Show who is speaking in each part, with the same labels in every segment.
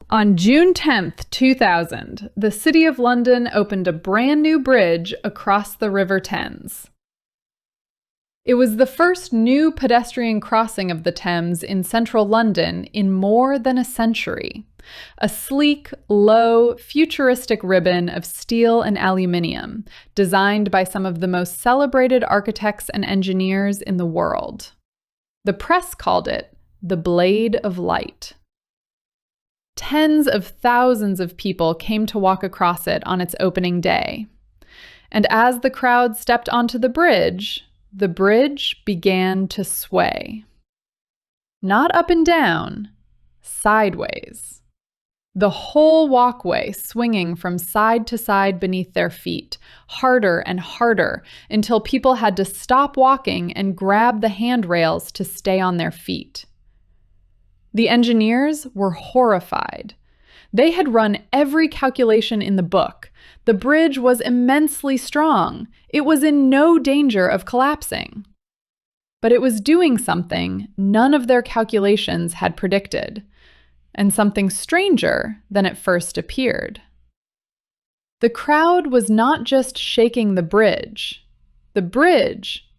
Speaker 1: On June 10th, 2000, the City of London opened a brand new bridge across the River Thames. It was the first new pedestrian crossing of the Thames in central London in more than a century. A sleek, low, futuristic ribbon of steel and aluminium, designed by some of the most celebrated architects and engineers in the world. The press called it the Blade of Light. Tens of thousands of people came to walk across it on its opening day. And as the crowd stepped onto the bridge began to sway. Not up and down, sideways. The whole walkway swinging from side to side beneath their feet, harder and harder, until people had to stop walking and grab the handrails to stay on their feet. The engineers were horrified. They had run every calculation in the book. The bridge was immensely strong. It was in no danger of collapsing. But it was doing something none of their calculations had predicted, and something stranger than it first appeared. The crowd was not just shaking the bridge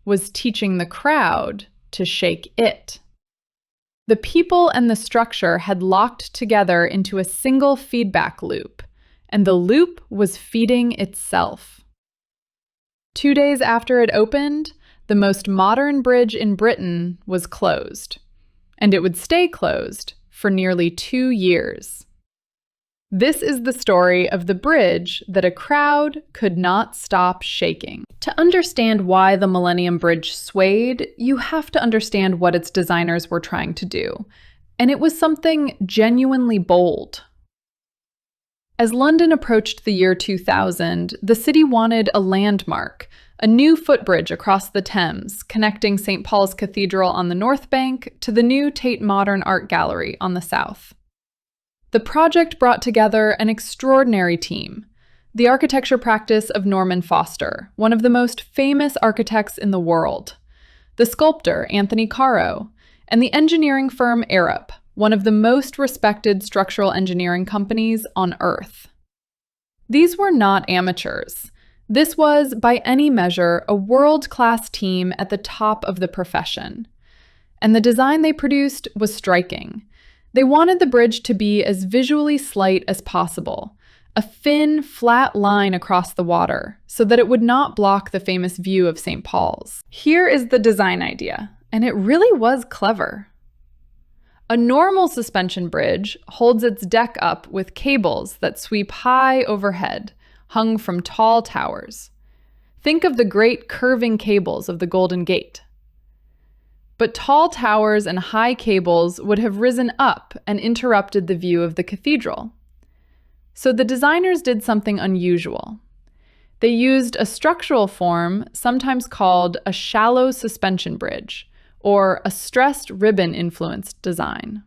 Speaker 1: was teaching the crowd to shake it. The people and the structure had locked together into a single feedback loop, and the loop was feeding itself. 2 days after it opened, the most modern bridge in Britain was closed, and it would stay closed for nearly 2 years. This is the story of the bridge that a crowd could not stop shaking. To understand why the Millennium Bridge swayed, you have to understand what its designers were trying to do. And it was something genuinely bold. As London approached the year 2000, the city wanted a landmark, a new footbridge across the Thames, connecting St. Paul's Cathedral on the north bank to the new Tate Modern Art Gallery on the south. The project brought together an extraordinary team. The architecture practice of Norman Foster, one of the most famous architects in the world, the sculptor Anthony Caro, and the engineering firm Arup, one of the most respected structural engineering companies on Earth. These were not amateurs. This was, by any measure, a world-class team at the top of the profession. And the design they produced was striking. They wanted the bridge to be as visually slight as possible, a thin, flat line across the water, so that it would not block the famous view of St. Paul's. Here is the design idea, and it really was clever. A normal suspension bridge holds its deck up with cables that sweep high overhead, hung from tall towers. Think of the great curving cables of the Golden Gate. But tall towers and high cables would have risen up and interrupted the view of the cathedral. So the designers did something unusual. They used a structural form sometimes called a shallow suspension bridge, or a stressed ribbon-influenced design.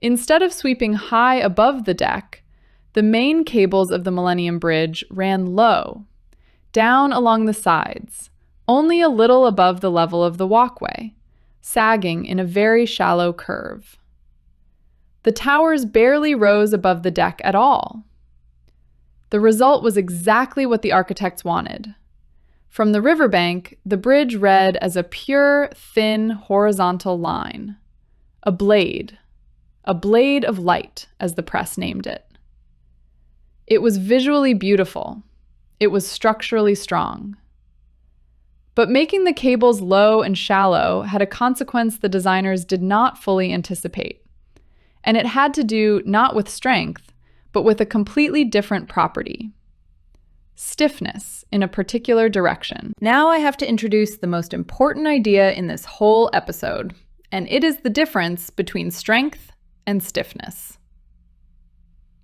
Speaker 1: Instead of sweeping high above the deck, the main cables of the Millennium Bridge ran low, down along the sides, only a little above the level of the walkway, sagging in a very shallow curve. The towers barely rose above the deck at all. The result was exactly what the architects wanted. From the riverbank, the bridge read as a pure, thin, horizontal line. A blade of light, as the press named it. It was visually beautiful. It was structurally strong. But making the cables low and shallow had a consequence the designers did not fully anticipate. And it had to do not with strength, but with a completely different property. Stiffness in a particular direction. Now I have to introduce the most important idea in this whole episode, and it is the difference between strength and stiffness.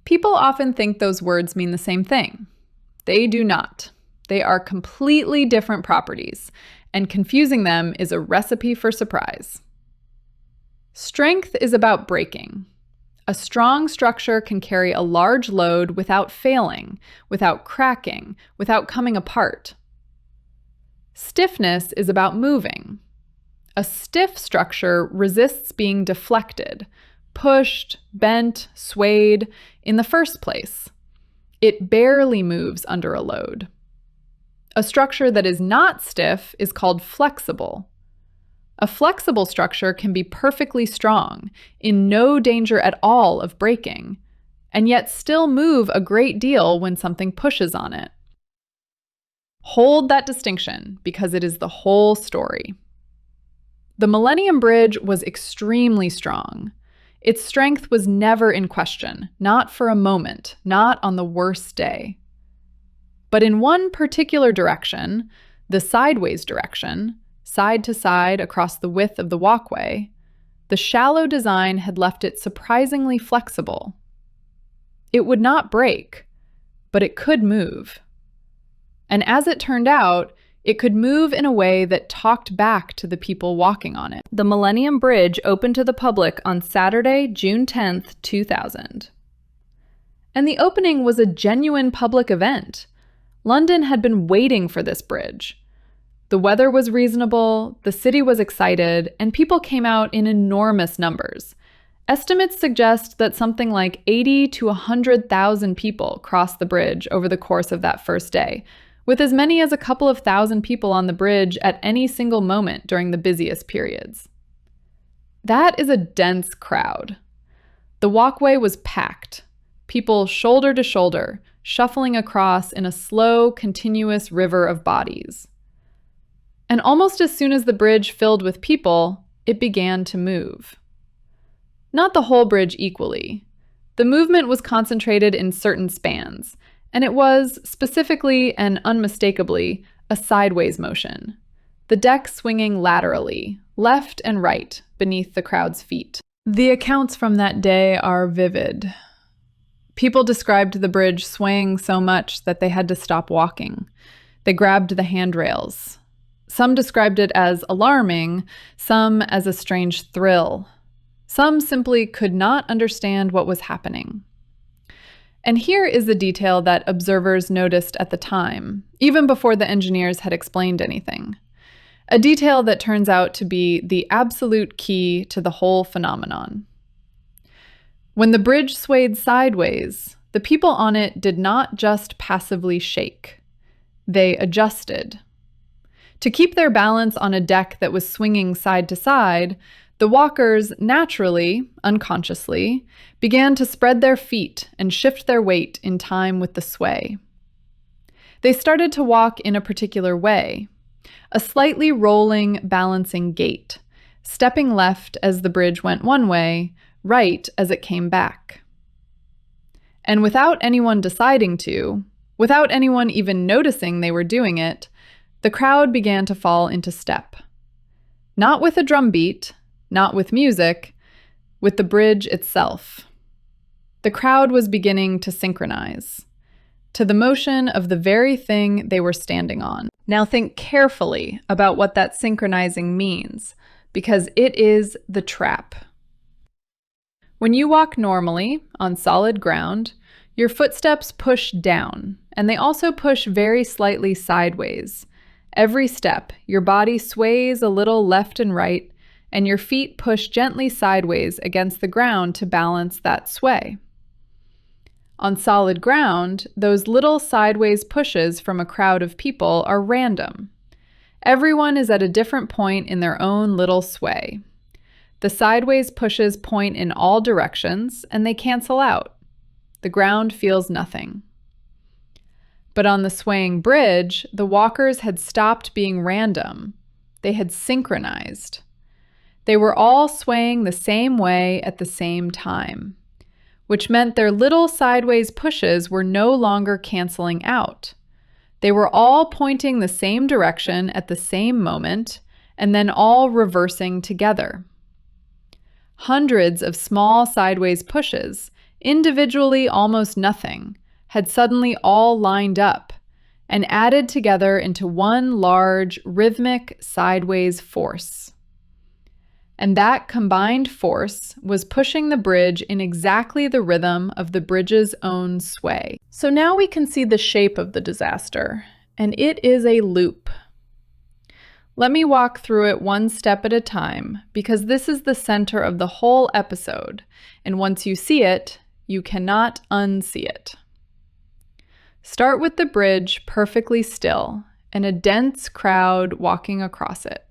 Speaker 1: People often think those words mean the same thing. They do not. They are completely different properties, and confusing them is a recipe for surprise. Strength is about braking. A strong structure can carry a large load without failing, without cracking, without coming apart. Stiffness is about moving. A stiff structure resists being deflected, pushed, bent, swayed in the first place. It barely moves under a load. A structure that is not stiff is called flexible. A flexible structure can be perfectly strong, in no danger at all of breaking, and yet still move a great deal when something pushes on it. Hold that distinction, because it is the whole story. The Millennium Bridge was extremely strong. Its strength was never in question, not for a moment, not on the worst day. But in one particular direction, the sideways direction, side to side across the width of the walkway, the shallow design had left it surprisingly flexible. It would not break, but it could move. And as it turned out, it could move in a way that talked back to the people walking on it. The Millennium Bridge opened to the public on Saturday, June 10th, 2000. And the opening was a genuine public event. London had been waiting for this bridge. The weather was reasonable, the city was excited, and people came out in enormous numbers. Estimates suggest that something like 80 to 100,000 people crossed the bridge over the course of that first day, with as many as a couple of thousand people on the bridge at any single moment during the busiest periods. That is a dense crowd. The walkway was packed, people shoulder to shoulder, shuffling across in a slow, continuous river of bodies. And almost as soon as the bridge filled with people, it began to move. Not the whole bridge equally. The movement was concentrated in certain spans, and it was, specifically and unmistakably, a sideways motion, the deck swinging laterally, left and right, beneath the crowd's feet. The accounts from that day are vivid. People described the bridge swaying so much that they had to stop walking. They grabbed the handrails. Some described it as alarming, some as a strange thrill. Some simply could not understand what was happening. And here is the detail that observers noticed at the time, even before the engineers had explained anything. A detail that turns out to be the absolute key to the whole phenomenon. When the bridge swayed sideways, the people on it did not just passively shake. They adjusted. To keep their balance on a deck that was swinging side to side, the walkers naturally, unconsciously, began to spread their feet and shift their weight in time with the sway. They started to walk in a particular way, a slightly rolling, balancing gait, stepping left as the bridge went one way, right as it came back. And without anyone deciding to, without anyone even noticing they were doing it, the crowd began to fall into step. Not with a drum beat, not with music, with the bridge itself. The crowd was beginning to synchronize, to the motion of the very thing they were standing on. Now think carefully about what that synchronizing means, because it is the trap. When you walk normally, on solid ground, your footsteps push down, and they also push very slightly sideways. Every step, your body sways a little left and right, and your feet push gently sideways against the ground to balance that sway. On solid ground, those little sideways pushes from a crowd of people are random. Everyone is at a different point in their own little sway. The sideways pushes point in all directions, and they cancel out. The ground feels nothing. But on the swaying bridge, the walkers had stopped being random. They had synchronized. They were all swaying the same way at the same time, which meant their little sideways pushes were no longer canceling out. They were all pointing the same direction at the same moment, and then all reversing together. Hundreds of small sideways pushes, individually almost nothing, had suddenly all lined up and added together into one large, rhythmic, sideways force. And that combined force was pushing the bridge in exactly the rhythm of the bridge's own sway. So now we can see the shape of the disaster, and it is a loop. Let me walk through it one step at a time, because this is the center of the whole episode, and once you see it, you cannot unsee it. Start with the bridge perfectly still, and a dense crowd walking across it.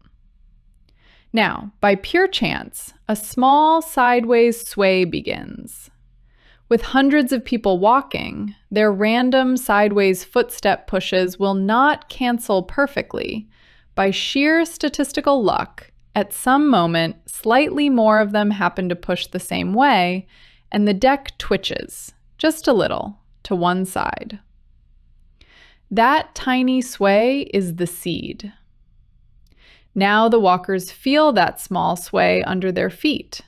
Speaker 1: Now, by pure chance, a small sideways sway begins. With hundreds of people walking, their random sideways footstep pushes will not cancel perfectly. By sheer statistical luck, at some moment, slightly more of them happen to push the same way, and the deck twitches, just a little, to one side. That tiny sway is the seed. Now the walkers feel that small sway under their feet,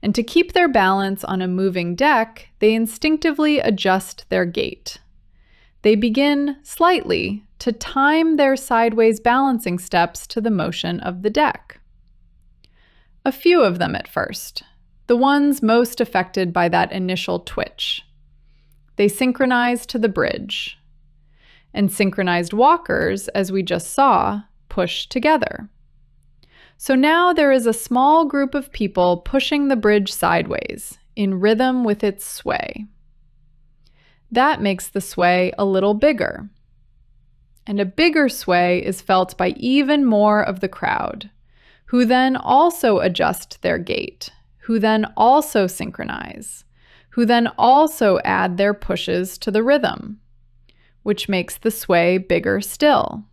Speaker 1: and to keep their balance on a moving deck, they instinctively adjust their gait. They begin, slightly, to time their sideways balancing steps to the motion of the deck. A few of them at first, the ones most affected by that initial twitch. They synchronize to the bridge. And synchronized walkers, as we just saw, push together. So now there is a small group of people pushing the bridge sideways, in rhythm with its sway. That makes the sway a little bigger. And a bigger sway is felt by even more of the crowd, who then also adjust their gait, who then also synchronize, who then also add their pushes to the rhythm, which makes the sway bigger still,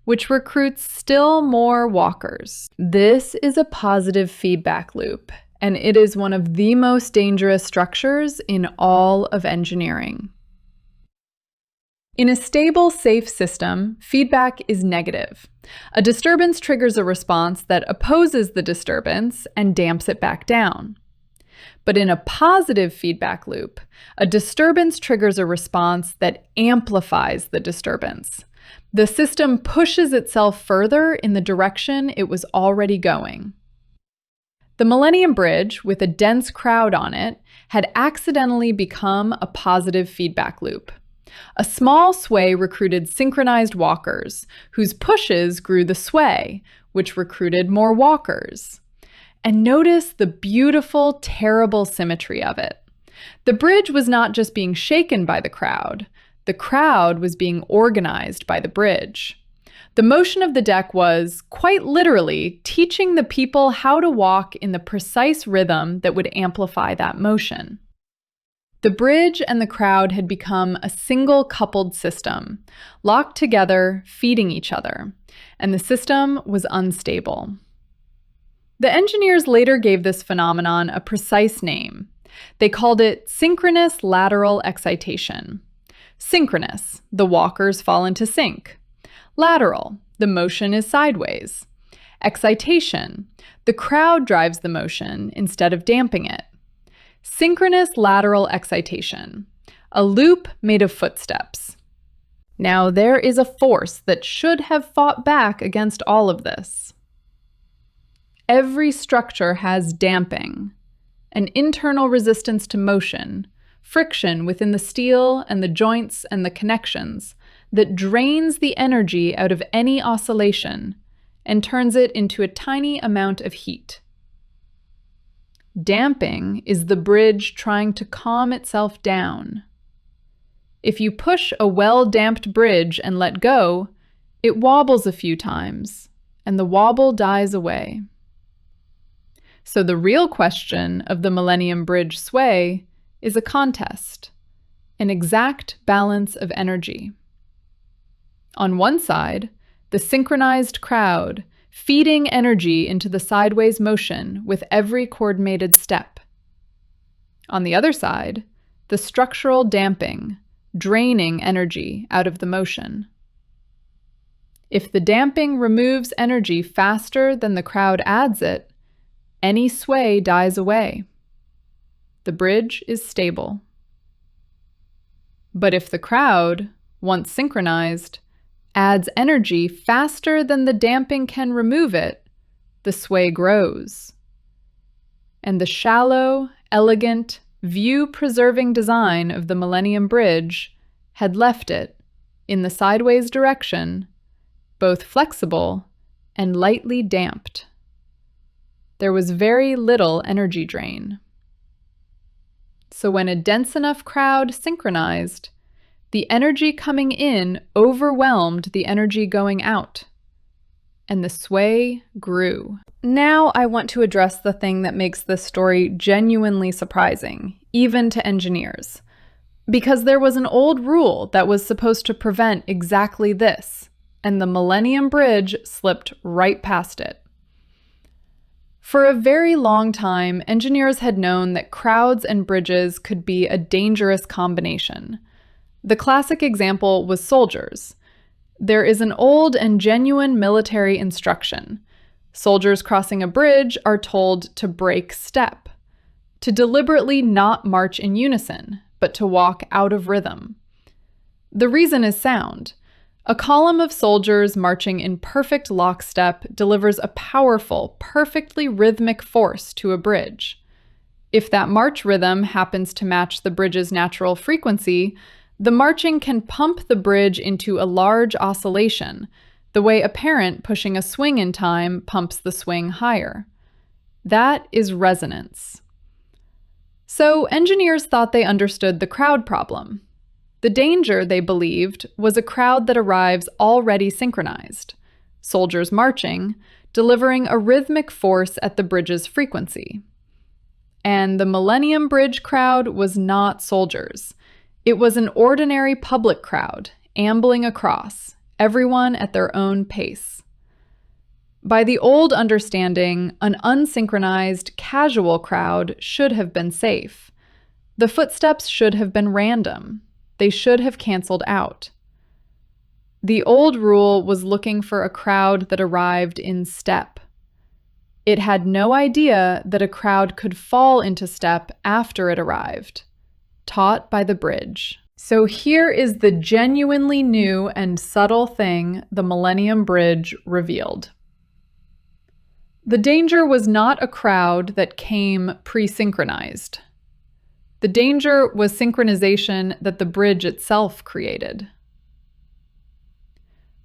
Speaker 1: which recruits still more walkers. This is a positive feedback loop, and it is one of the most dangerous structures in all of engineering. In a stable, safe system, feedback is negative. A disturbance triggers a response that opposes the disturbance and damps it back down. But in a positive feedback loop, a disturbance triggers a response that amplifies the disturbance. The system pushes itself further in the direction it was already going. The Millennium Bridge, with a dense crowd on it, had accidentally become a positive feedback loop. A small sway recruited synchronized walkers, whose pushes grew the sway, which recruited more walkers. And notice the beautiful, terrible symmetry of it. The bridge was not just being shaken by the crowd was being organized by the bridge. The motion of the deck was, quite literally, teaching the people how to walk in the precise rhythm that would amplify that motion. The bridge and the crowd had become a single coupled system, locked together, feeding each other, and the system was unstable. The engineers later gave this phenomenon a precise name. They called it synchronous lateral excitation. Synchronous, the walkers fall into sync. Lateral, the motion is sideways. Excitation, the crowd drives the motion instead of damping it. Synchronous lateral excitation, a loop made of footsteps. Now there is a force that should have fought back against all of this. Every structure has damping, an internal resistance to motion, friction within the steel and the joints and the connections that drains the energy out of any oscillation and turns it into a tiny amount of heat. Damping is the bridge trying to calm itself down. If you push a well-damped bridge and let go, it wobbles a few times, and the wobble dies away. So the real question of the Millennium Bridge sway is a contest, an exact balance of energy. On one side, the synchronized crowd feeding energy into the sideways motion with every coordinated step. On the other side, the structural damping, draining energy out of the motion. If the damping removes energy faster than the crowd adds it, any sway dies away. The bridge is stable. But if the crowd, once synchronized, adds energy faster than the damping can remove it, the sway grows. And the shallow, elegant, view-preserving design of the Millennium Bridge had left it, in the sideways direction, both flexible and lightly damped. There was very little energy drain. So when a dense enough crowd synchronized, the energy coming in overwhelmed the energy going out, and the sway grew. Now I want to address the thing that makes this story genuinely surprising, even to engineers. Because there was an old rule that was supposed to prevent exactly this, and the Millennium Bridge slipped right past it. For a very long time, engineers had known that crowds and bridges could be a dangerous combination. The classic example was soldiers. There is an old and genuine military instruction. Soldiers crossing a bridge are told to break step, to deliberately not march in unison, but to walk out of rhythm. The reason is sound. A column of soldiers marching in perfect lockstep delivers a powerful, perfectly rhythmic force to a bridge. If that march rhythm happens to match the bridge's natural frequency, the marching can pump the bridge into a large oscillation, the way a parent pushing a swing in time pumps the swing higher. That is resonance. So engineers thought they understood the crowd problem. The danger, they believed, was a crowd that arrives already synchronized, soldiers marching, delivering a rhythmic force at the bridge's frequency. And the Millennium Bridge crowd was not soldiers. It was an ordinary public crowd, ambling across, everyone at their own pace. By the old understanding, an unsynchronized, casual crowd should have been safe. The footsteps should have been random. They should have canceled out. The old rule was looking for a crowd that arrived in step. It had no idea that a crowd could fall into step after it arrived, taught by the bridge. So here is the genuinely new and subtle thing the Millennium Bridge revealed. The danger was not a crowd that came pre-synchronized. The danger was synchronization that the bridge itself created.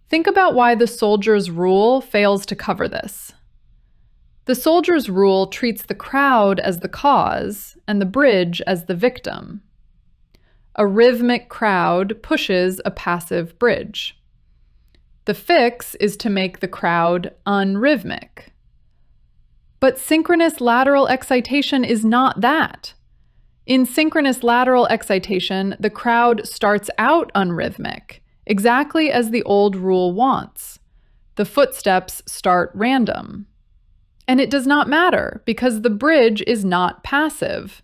Speaker 1: Think about why the soldier's rule fails to cover this. The soldier's rule treats the crowd as the cause and the bridge as the victim. A rhythmic crowd pushes a passive bridge. The fix is to make the crowd unrhythmic. But synchronous lateral excitation is not that. In synchronous lateral excitation, the crowd starts out unrhythmic, exactly as the old rule wants. The footsteps start random. And it does not matter, because the bridge is not passive.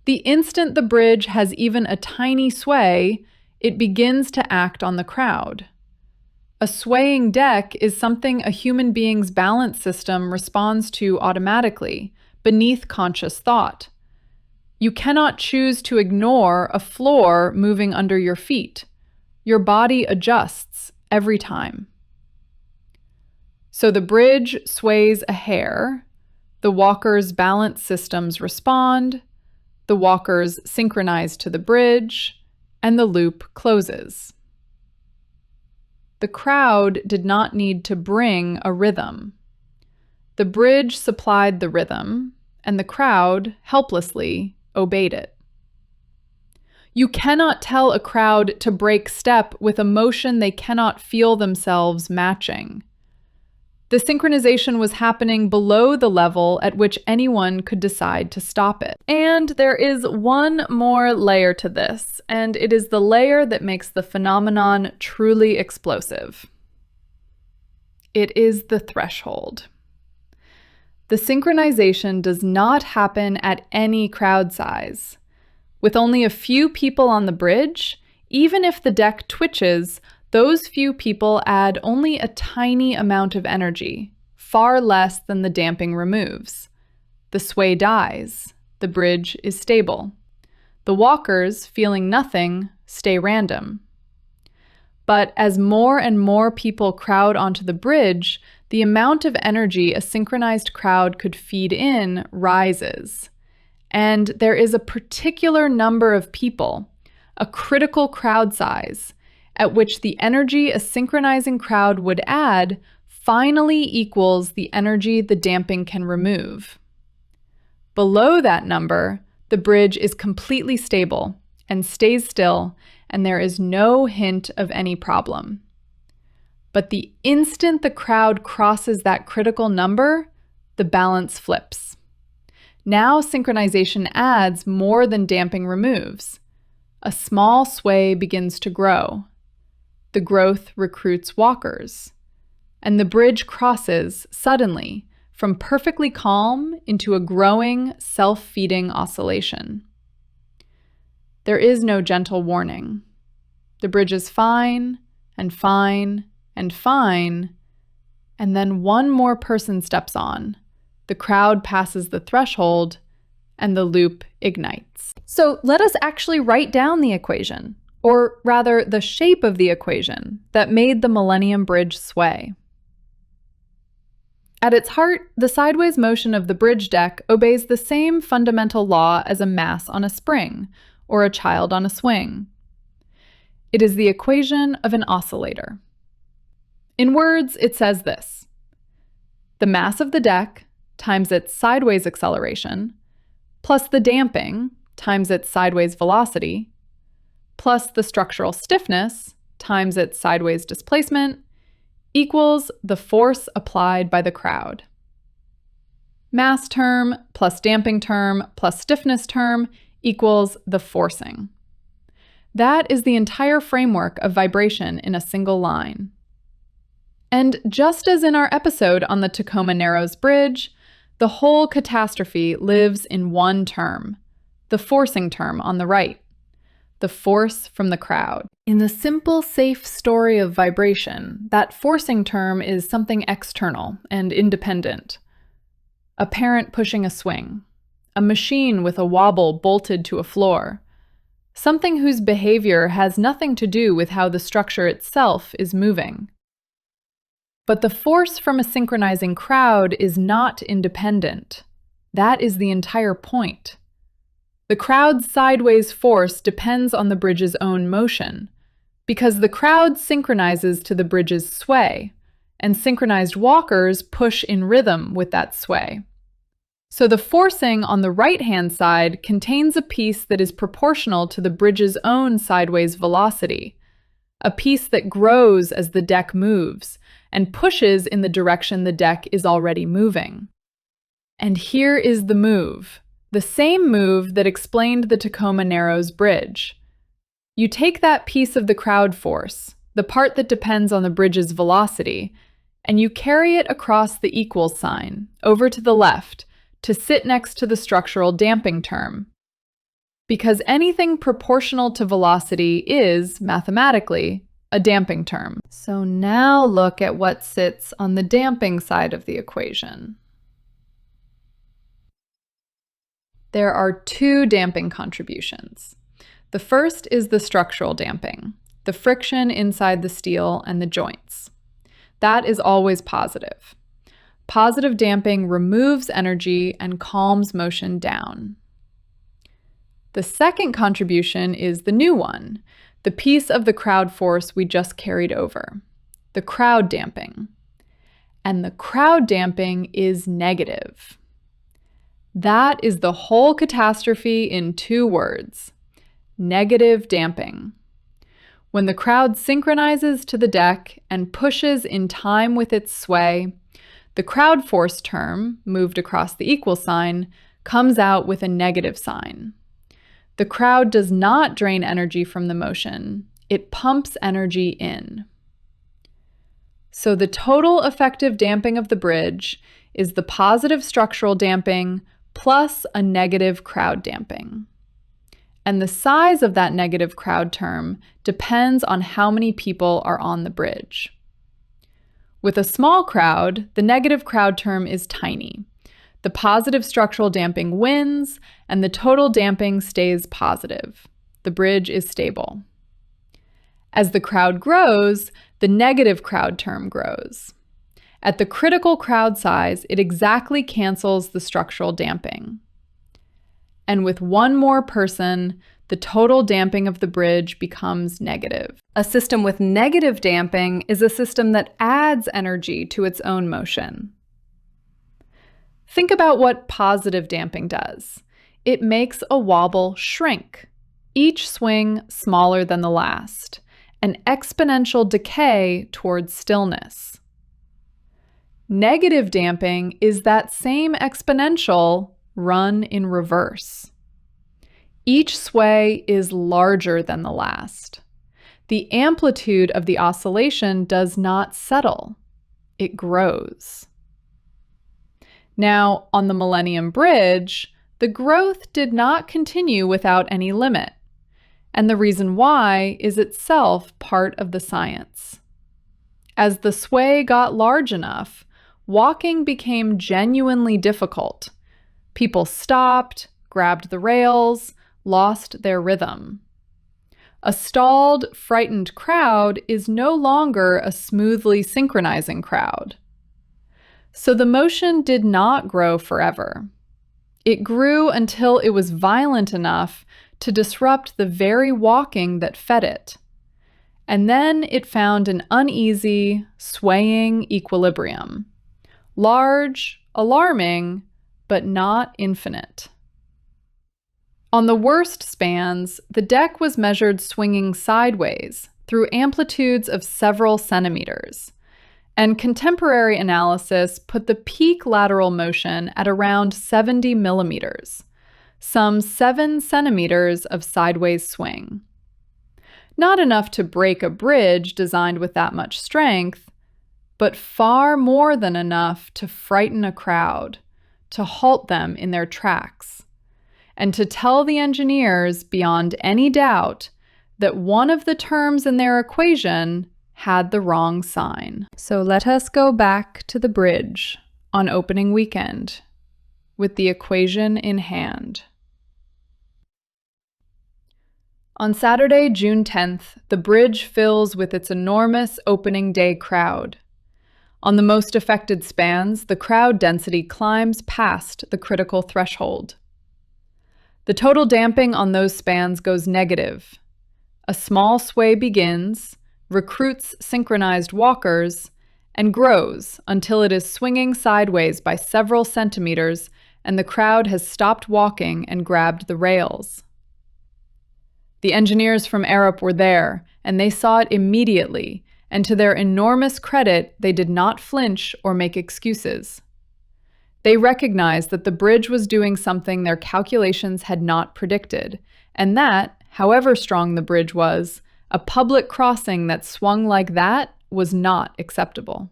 Speaker 1: The instant the bridge has even a tiny sway, it begins to act on the crowd. A swaying deck is something a human being's balance system responds to automatically, beneath conscious thought. You cannot choose to ignore a floor moving under your feet. Your body adjusts every time. So the bridge sways a hair, the walker's balance systems respond, the walkers synchronize to the bridge, and the loop closes. The crowd did not need to bring a rhythm. The bridge supplied the rhythm, and the crowd, helplessly, obeyed it. You cannot tell a crowd to break step with a motion they cannot feel themselves matching. The synchronization was happening below the level at which anyone could decide to stop it. And there is one more layer to this, and it is the layer that makes the phenomenon truly explosive. It is the threshold. The synchronization does not happen at any crowd size. With only a few people on the bridge, even if the deck twitches, those few people add only a tiny amount of energy, far less than the damping removes. The sway dies. The bridge is stable. The walkers, feeling nothing, stay random. But as more and more people crowd onto the bridge, the amount of energy a synchronized crowd could feed in rises. And there is a particular number of people, a critical crowd size, at which the energy a synchronizing crowd would add finally equals the energy the damping can remove. Below that number, the bridge is completely stable and stays still, and there is no hint of any problem. But the instant the crowd crosses that critical number, the balance flips. Now synchronization adds more than damping removes. A small sway begins to grow. The growth recruits walkers, and the bridge crosses suddenly from perfectly calm into a growing, self-feeding oscillation. There is no gentle warning. The bridge is fine and fine and fine, and then one more person steps on. The crowd passes the threshold, and the loop ignites. So let us actually write down the equation, or rather the shape of the equation that made the Millennium Bridge sway. At its heart, the sideways motion of the bridge deck obeys the same fundamental law as a mass on a spring or a child on a swing. It is the equation of an oscillator. In words, it says this: the mass of the deck times its sideways acceleration plus the damping times its sideways velocity plus the structural stiffness times its sideways displacement equals the force applied by the crowd. Mass term plus damping term plus stiffness term equals the forcing. That is the entire framework of vibration in a single line. And just as in our episode on the Tacoma Narrows Bridge, the whole catastrophe lives in one term, the forcing term on the right, the force from the crowd. In the simple, safe story of vibration, that forcing term is something external and independent. A parent pushing a swing, a machine with a wobble bolted to a floor, something whose behavior has nothing to do with how the structure itself is moving. But the force from a synchronizing crowd is not independent. That is the entire point. The crowd's sideways force depends on the bridge's own motion, because the crowd synchronizes to the bridge's sway, and synchronized walkers push in rhythm with that sway. So the forcing on the right-hand side contains a piece that is proportional to the bridge's own sideways velocity, a piece that grows as the deck moves and pushes in the direction the deck is already moving. And here is the move, the same move that explained the Tacoma Narrows Bridge. You take that piece of the crowd force, the part that depends on the bridge's velocity, and you carry it across the equals sign, over to the left, to sit next to the structural damping term. Because anything proportional to velocity is, mathematically, a damping term. So now look at what sits on the damping side of the equation. There are two damping contributions. The first is the structural damping, the friction inside the steel and the joints. That is always positive. Positive damping removes energy and calms motion down. The second contribution is the new one, the piece of the crowd force we just carried over, the crowd damping. And the crowd damping is negative. That is the whole catastrophe in 2 words: negative damping. When the crowd synchronizes to the deck and pushes in time with its sway, the crowd force term, moved across the equal sign, comes out with a negative sign. The crowd does not drain energy from the motion, it pumps energy in. So the total effective damping of the bridge is the positive structural damping plus a negative crowd damping. And the size of that negative crowd term depends on how many people are on the bridge. With a small crowd, the negative crowd term is tiny. The positive structural damping wins, and the total damping stays positive. The bridge is stable. As the crowd grows, the negative crowd term grows. At the critical crowd size, it exactly cancels the structural damping. And with one more person, the total damping of the bridge becomes negative. A system with negative damping is a system that adds energy to its own motion. Think about what positive damping does. It makes a wobble shrink, each swing smaller than the last, an exponential decay towards stillness. Negative damping is that same exponential run in reverse. Each sway is larger than the last. The amplitude of the oscillation does not settle. It grows. Now, on the Millennium Bridge, the growth did not continue without any limit, and the reason why is itself part of the science. As the sway got large enough, walking became genuinely difficult. People stopped, grabbed the rails, lost their rhythm. A stalled, frightened crowd is no longer a smoothly synchronizing crowd. So the motion did not grow forever. It grew until it was violent enough to disrupt the very walking that fed it. And then it found an uneasy, swaying equilibrium. Large, alarming, but not infinite. On the worst spans, the deck was measured swinging sideways through amplitudes of several centimeters, and contemporary analysis put the peak lateral motion at around 70 millimeters, some 7 centimeters of sideways swing. Not enough to break a bridge designed with that much strength, but far more than enough to frighten a crowd, to halt them in their tracks, and to tell the engineers beyond any doubt that one of the terms in their equation had the wrong sign. So let us go back to the bridge on opening weekend with the equation in hand. On Saturday, June 10th, the bridge fills with its enormous opening day crowd. On the most affected spans, the crowd density climbs past the critical threshold. The total damping on those spans goes negative. A small sway begins, recruits synchronized walkers, and grows until it is swinging sideways by several centimeters and the crowd has stopped walking and grabbed the rails. The engineers from Arup were there, and they saw it immediately, and to their enormous credit, they did not flinch or make excuses. They recognized that the bridge was doing something their calculations had not predicted, and that, however strong the bridge was, a public crossing that swung like that was not acceptable.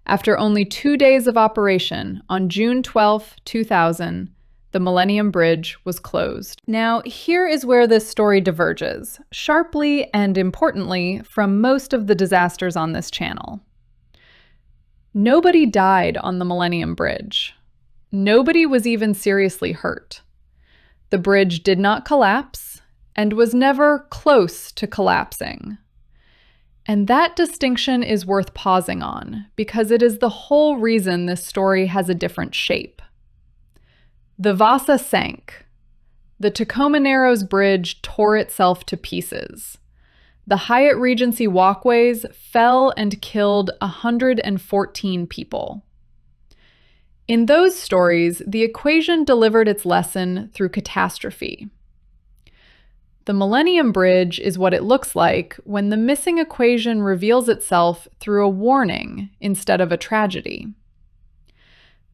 Speaker 1: After only 2 days of operation, on June 12, 2000, the Millennium Bridge was closed. Now, here is where this story diverges, sharply and importantly, from most of the disasters on this channel. Nobody died on the Millennium Bridge. Nobody was even seriously hurt. The bridge did not collapse and was never close to collapsing. And that distinction is worth pausing on, because it is the whole reason this story has a different shape. The Vasa sank. The Tacoma Narrows Bridge tore itself to pieces. The Hyatt Regency walkways fell and killed 114 people. In those stories, the equation delivered its lesson through catastrophe. The Millennium Bridge is what it looks like when the missing equation reveals itself through a warning instead of a tragedy.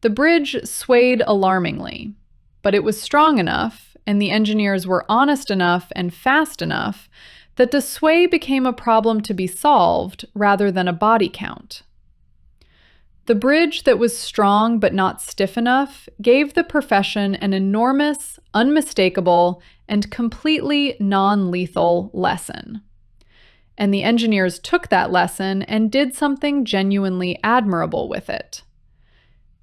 Speaker 1: The bridge swayed alarmingly, but it was strong enough, and the engineers were honest enough and fast enough that the sway became a problem to be solved rather than a body count. The bridge that was strong but not stiff enough gave the profession an enormous, unmistakable, and completely non-lethal lesson. And the engineers took that lesson and did something genuinely admirable with it.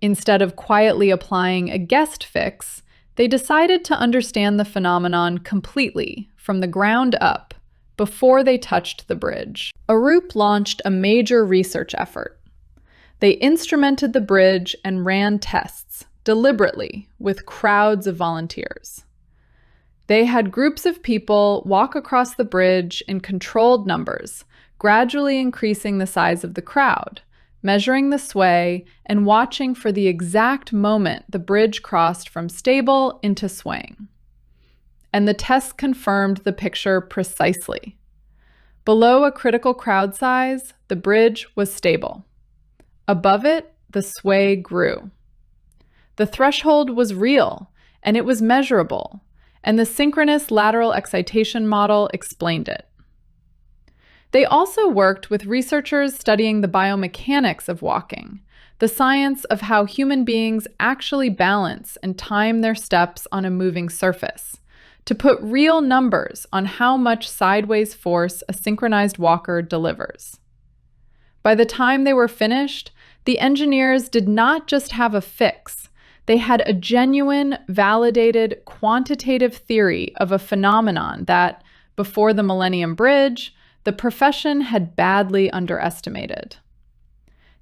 Speaker 1: Instead of quietly applying a guessed fix, they decided to understand the phenomenon completely, from the ground up, before they touched the bridge. Arup launched a major research effort. They instrumented the bridge and ran tests, deliberately, with crowds of volunteers. They had groups of people walk across the bridge in controlled numbers, gradually increasing the size of the crowd, measuring the sway, and watching for the exact moment the bridge crossed from stable into swaying. And the test confirmed the picture precisely. Below a critical crowd size, the bridge was stable. Above it, the sway grew. The threshold was real, and it was measurable, and the synchronous lateral excitation model explained it. They also worked with researchers studying the biomechanics of walking, the science of how human beings actually balance and time their steps on a moving surface, to put real numbers on how much sideways force a synchronized walker delivers. By the time they were finished, the engineers did not just have a fix. They had a genuine, validated, quantitative theory of a phenomenon that, before the Millennium Bridge, the profession had badly underestimated.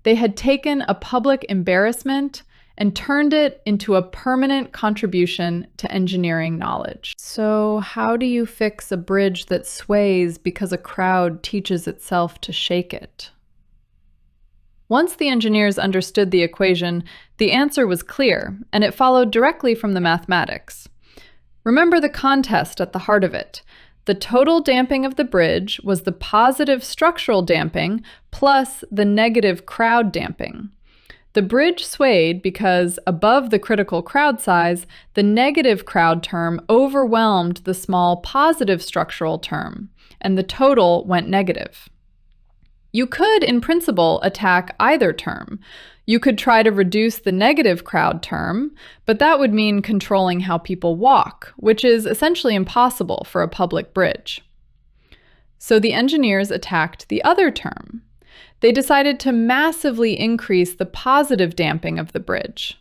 Speaker 1: They had taken a public embarrassment and turned it into a permanent contribution to engineering knowledge. So, how do you fix a bridge that sways because a crowd teaches itself to shake it? Once the engineers understood the equation, the answer was clear, and it followed directly from the mathematics. Remember the contest at the heart of it. The total damping of the bridge was the positive structural damping plus the negative crowd damping. The bridge swayed because, above the critical crowd size, the negative crowd term overwhelmed the small positive structural term, and the total went negative. You could, in principle, attack either term. You could try to reduce the negative crowd term, but that would mean controlling how people walk, which is essentially impossible for a public bridge. So the engineers attacked the other term. They decided to massively increase the positive damping of the bridge.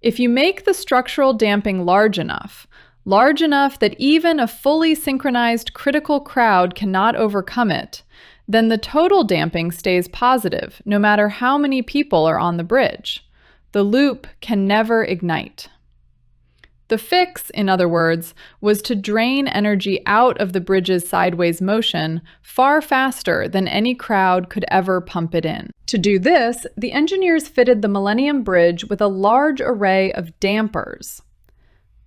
Speaker 1: If you make the structural damping large enough that even a fully synchronized critical crowd cannot overcome it, then the total damping stays positive, no matter how many people are on the bridge. The loop can never ignite. The fix, in other words, was to drain energy out of the bridge's sideways motion far faster than any crowd could ever pump it in. To do this, the engineers fitted the Millennium Bridge with a large array of dampers.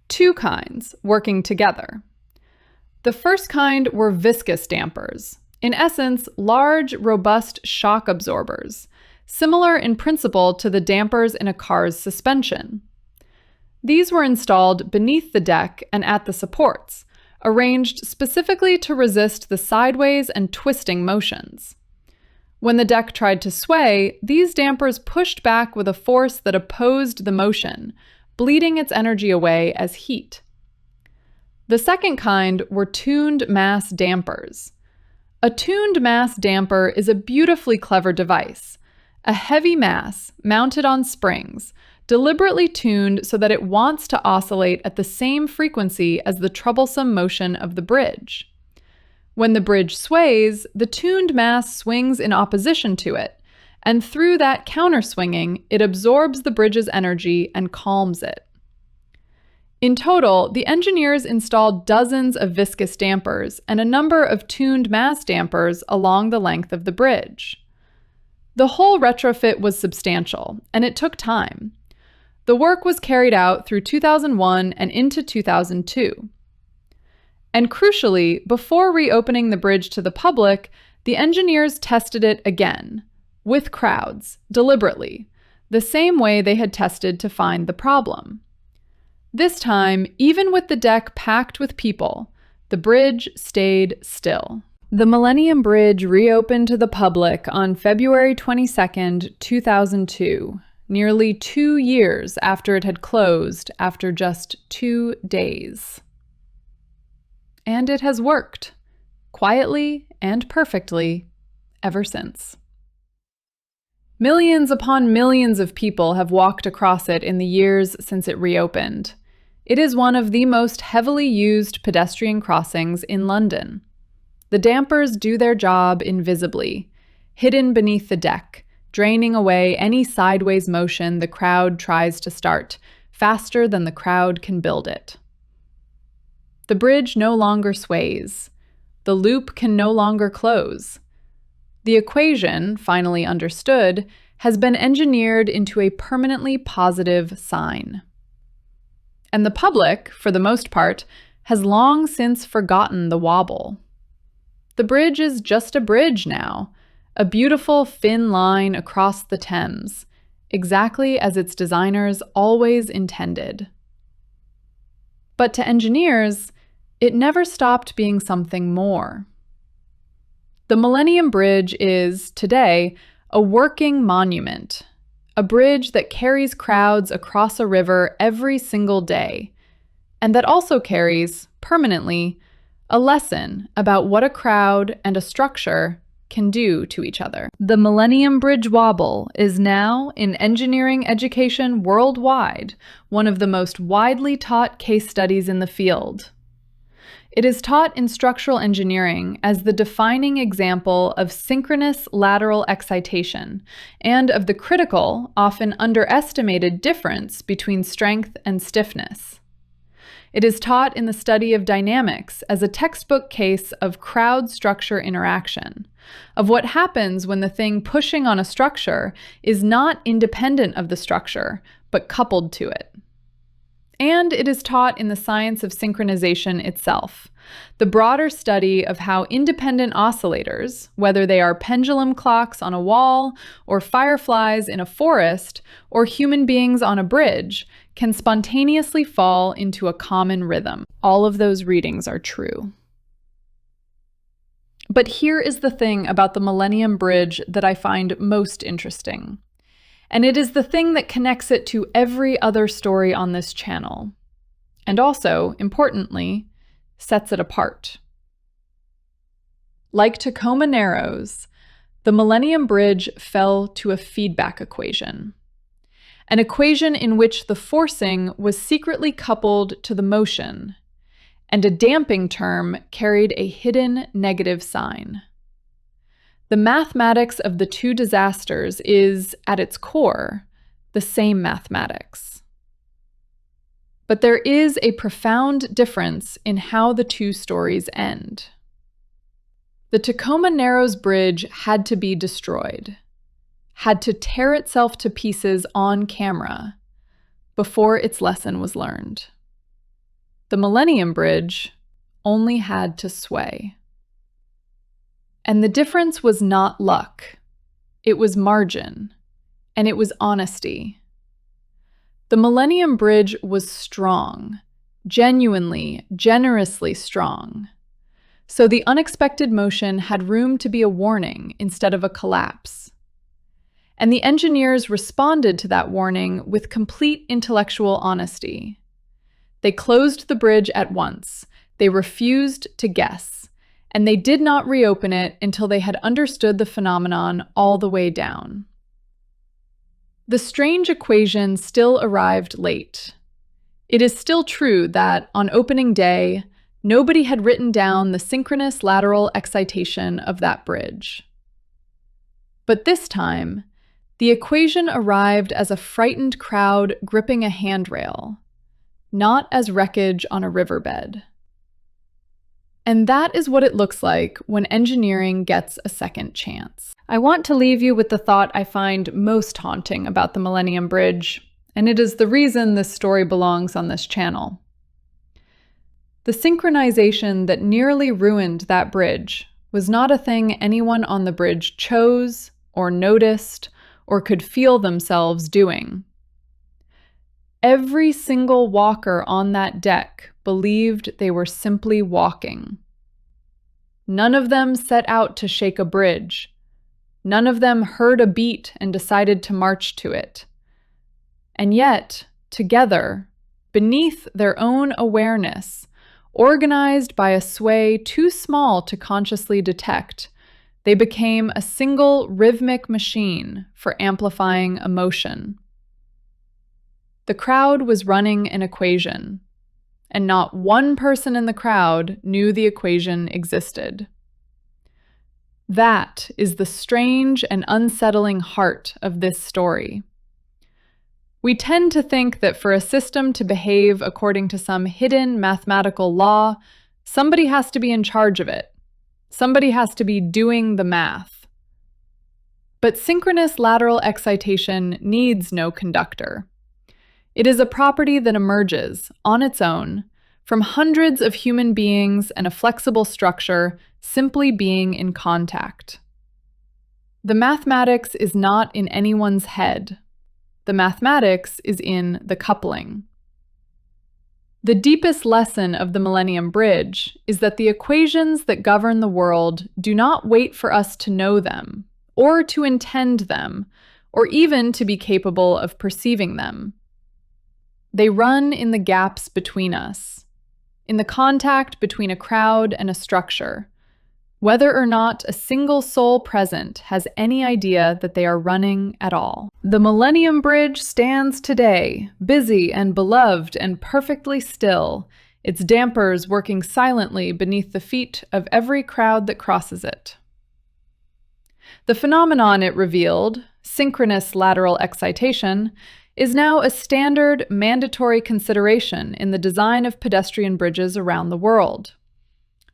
Speaker 1: Two kinds working together. The first kind were viscous dampers. In essence, large, robust shock absorbers, similar in principle to the dampers in a car's suspension. These were installed beneath the deck and at the supports, arranged specifically to resist the sideways and twisting motions. When the deck tried to sway, these dampers pushed back with a force that opposed the motion, bleeding its energy away as heat. The second kind were tuned mass dampers. A tuned mass damper is a beautifully clever device, a heavy mass mounted on springs, deliberately tuned so that it wants to oscillate at the same frequency as the troublesome motion of the bridge. When the bridge sways, the tuned mass swings in opposition to it, and through that counterswinging, it absorbs the bridge's energy and calms it. In total, the engineers installed dozens of viscous dampers and a number of tuned mass dampers along the length of the bridge. The whole retrofit was substantial, and it took time. The work was carried out through 2001 and into 2002. And crucially, before reopening the bridge to the public, the engineers tested it again, with crowds, deliberately, the same way they had tested to find the problem. This time, even with the deck packed with people, the bridge stayed still. The Millennium Bridge reopened to the public on February 22, 2002, nearly 2 years after it had closed after just 2 days. And it has worked, quietly and perfectly, ever since. Millions upon millions of people have walked across it in the years since it reopened. It is one of the most heavily used pedestrian crossings in London. The dampers do their job invisibly, hidden beneath the deck, draining away any sideways motion the crowd tries to start, faster than the crowd can build it. The bridge no longer sways. The loop can no longer close. The equation, finally understood, has been engineered into a permanently positive sign. And the public, for the most part, has long since forgotten the wobble. The bridge is just a bridge now, a beautiful thin line across the Thames, exactly as its designers always intended. But to engineers, it never stopped being something more. The Millennium Bridge is, today, a working monument, a bridge that carries crowds across a river every single day, and that also carries, permanently, a lesson about what a crowd and a structure can do to each other. The Millennium Bridge Wobble is now, in engineering education worldwide, one of the most widely taught case studies in the field. It is taught in structural engineering as the defining example of synchronous lateral excitation and of the critical, often underestimated difference between strength and stiffness. It is taught in the study of dynamics as a textbook case of crowd-structure interaction, of what happens when the thing pushing on a structure is not independent of the structure, but coupled to it. And it is taught in the science of synchronization itself, the broader study of how independent oscillators, whether they are pendulum clocks on a wall, or fireflies in a forest, or human beings on a bridge, can spontaneously fall into a common rhythm. All of those readings are true. But here is the thing about the Millennium Bridge that I find most interesting. And it is the thing that connects it to every other story on this channel. And also, importantly, sets it apart. Like Tacoma Narrows, the Millennium Bridge fell to a feedback equation. An equation in which the forcing was secretly coupled to the motion, and a damping term carried a hidden negative sign. The mathematics of the two disasters is, at its core, the same mathematics. But there is a profound difference in how the two stories end. The Tacoma Narrows Bridge had to be destroyed, had to tear itself to pieces on camera before its lesson was learned. The Millennium Bridge only had to sway. And the difference was not luck. It was margin, and it was honesty. The Millennium Bridge was strong, genuinely, generously strong. So the unexpected motion had room to be a warning instead of a collapse. And the engineers responded to that warning with complete intellectual honesty. They closed the bridge at once. They refused to guess. And they did not reopen it until they had understood the phenomenon all the way down. The strange equation still arrived late. It is still true that, on opening day, nobody had written down the synchronous lateral excitation of that bridge. But this time, the equation arrived as a frightened crowd gripping a handrail, not as wreckage on a riverbed. And that is what it looks like when engineering gets a second chance. I want to leave you with the thought I find most haunting about the Millennium Bridge, and it is the reason this story belongs on this channel. The synchronization that nearly ruined that bridge was not a thing anyone on the bridge chose, or noticed, or could feel themselves doing. Every single walker on that deck believed they were simply walking. None of them set out to shake a bridge. None of them heard a beat and decided to march to it. And yet, together, beneath their own awareness, organized by a sway too small to consciously detect, they became a single rhythmic machine for amplifying emotion. The crowd was running an equation, and not one person in the crowd knew the equation existed. That is the strange and unsettling heart of this story. We tend to think that for a system to behave according to some hidden mathematical law, somebody has to be in charge of it. Somebody has to be doing the math. But synchronous lateral excitation needs no conductor. It is a property that emerges, on its own, from hundreds of human beings and a flexible structure simply being in contact. The mathematics is not in anyone's head. The mathematics is in the coupling. The deepest lesson of the Millennium Bridge is that the equations that govern the world do not wait for us to know them, or to intend them, or even to be capable of perceiving them. They run in the gaps between us, in the contact between a crowd and a structure, whether or not a single soul present has any idea that they are running at all. The Millennium Bridge stands today, busy and beloved and perfectly still, its dampers working silently beneath the feet of every crowd that crosses it. The phenomenon it revealed, synchronous lateral excitation, is now a standard, mandatory consideration in the design of pedestrian bridges around the world.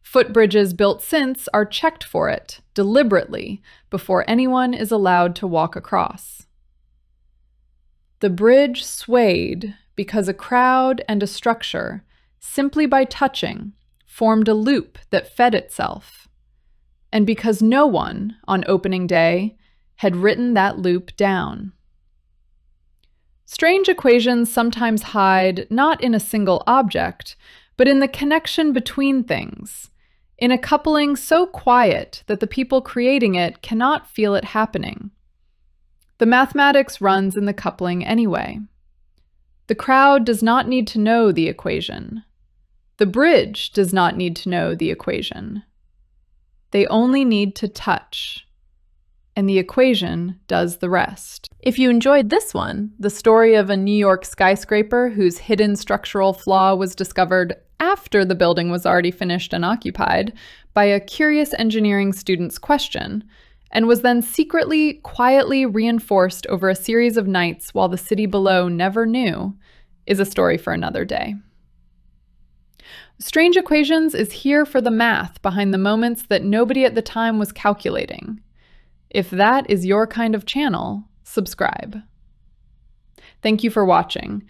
Speaker 1: Footbridges built since are checked for it, deliberately, before anyone is allowed to walk across. The bridge swayed because a crowd and a structure, simply by touching, formed a loop that fed itself, and because no one, on opening day, had written that loop down. Strange equations sometimes hide not in a single object, but in the connection between things, in a coupling so quiet that the people creating it cannot feel it happening. The mathematics runs in the coupling anyway. The crowd does not need to know the equation. The bridge does not need to know the equation. They only need to touch, and the equation does the rest. If you enjoyed this one, the story of a New York skyscraper whose hidden structural flaw was discovered after the building was already finished and occupied by a curious engineering student's question, and was then secretly, quietly reinforced over a series of nights while the city below never knew, is a story for another day. Strange Equations is here for the math behind the moments that nobody at the time was calculating. If that is your kind of channel, subscribe. Thank you for watching.